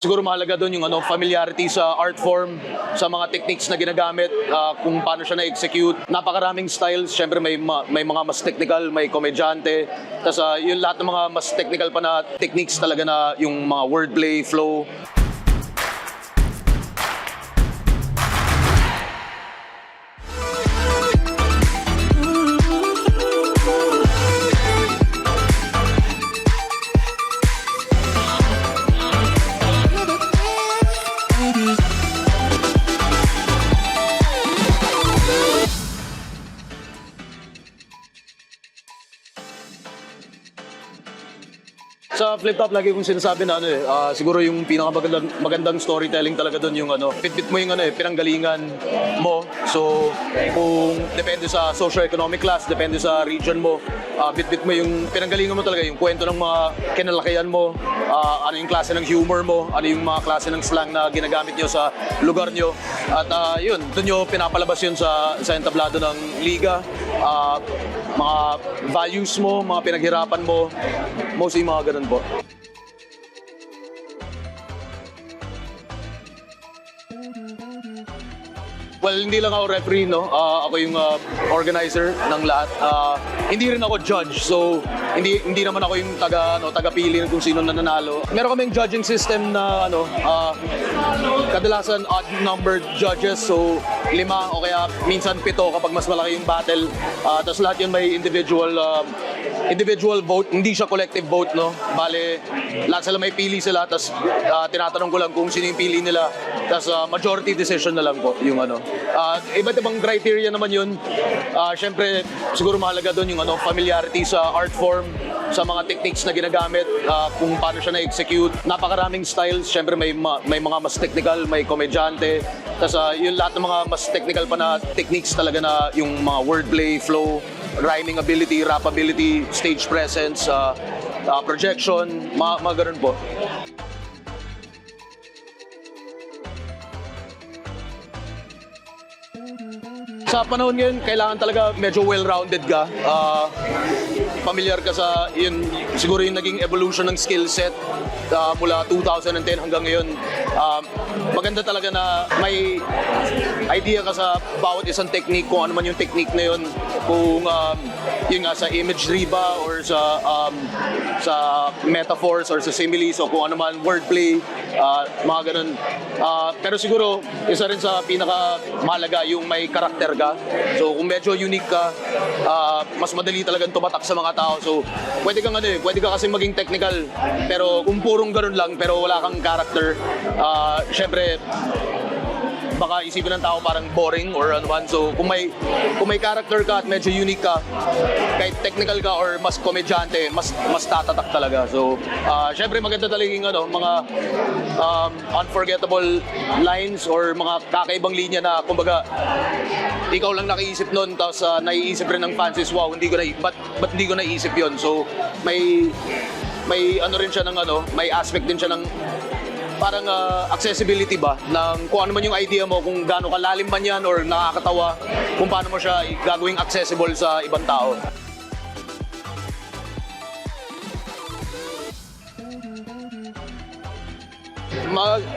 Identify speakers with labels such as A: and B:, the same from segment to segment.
A: Siguro mahalaga doon yung familiarity sa art form, sa mga techniques na ginagamit, kung paano siya na-execute. Napakaraming styles, syempre may mga mas technical, may komedyante. Tapos yung lahat ng mga mas technical pa na techniques talaga na yung mga wordplay, flow. Sa Flip Top, lagi kong sinasabi na siguro yung pinakamagandang storytelling talaga doon yung bit mo yung pinanggalingan mo. So, kung depende sa socio-economic class, depende sa region mo, bit mo yung pinanggalingan mo talaga, yung kwento ng mga kinalakihan mo, ano yung klase ng humor mo, ano yung mga klase ng slang na ginagamit nyo sa lugar nyo. At yun, doon nyo pinapalabas yun sa entablado ng liga. Mga values mo, mga pinaghirapan mo, mostly mga ganun po. Well, hindi lang ako referee, no? Ako yung organizer ng lahat. Hindi rin ako judge, so hindi naman ako yung taga-pili kung sino nananalo. Meron kaming judging system na kadalasan odd-numbered judges, so 5 o kaya minsan 7 kapag mas malaki yung battle. Tapos lahat yun may individual vote, hindi siya collective vote, no? Bale, lahat sila may pili sila, tapos tinatanong ko lang kung sino yung pili nila, tapos majority decision na lang po yung iba't ibang criteria naman yun. Syempre, siguro mahalaga doon yung familiarity sa art form, sa mga techniques na ginagamit, kung paano siya na-execute. Napakaraming styles, syempre may mga mas technical, may komedyante. Tapos yung lahat ng mga mas technical pa na techniques talaga na yung mga wordplay, flow, rhyming ability, rap ability, stage presence, projection, mga ganun po. Sa panahon ngayon, kailangan talaga medyo well-rounded ka. Familiar ka sa yun, siguro yung naging evolution ng skill set mula 2010 hanggang ngayon. Maganda talaga na may idea ka sa bawat isang technique, kung ano man yung technique na yun. Kung yun nga, sa imagery ba or sa metaphors or sa similes o kung ano man, wordplay, mga ganun. Pero siguro, isa rin sa pinaka-mahalaga yung may karakter ka. So kung medyo unique ka, mas madali talagang tumatak sa mga tao. So pwede ka kasi maging technical, pero kung purong ganun lang pero wala kang character, syempre baka isipin ng tao parang boring or ano man. So kung may character ka at medyo unique ka, kahit technical ka or mas komedyante, mas tatatak talaga. So syempre maganda talaga yung mga unforgettable lines or mga kakaibang linya na kumbaga ikaw lang nakiisip nun, tapos naiisip rin ng fans is, wow, ba't hindi ko naisip yun? So may rin siya ng may aspect din siya ng parang accessibility ba ng kung ano man yung idea mo, kung gaano kalalim man yan or nakakatawa, kung paano mo siya gagawing accessible sa ibang tao.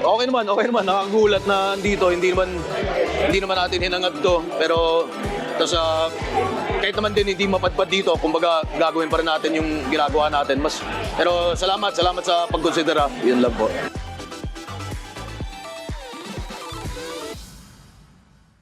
A: Okay naman, nakagulat na dito, hindi naman natin hinangad to, pero tapos kahit naman din hindi mapadpad dito, kumbaga gagawin pa rin natin yung ginagawa natin. Pero salamat sa pagkonsidera, yun lang po.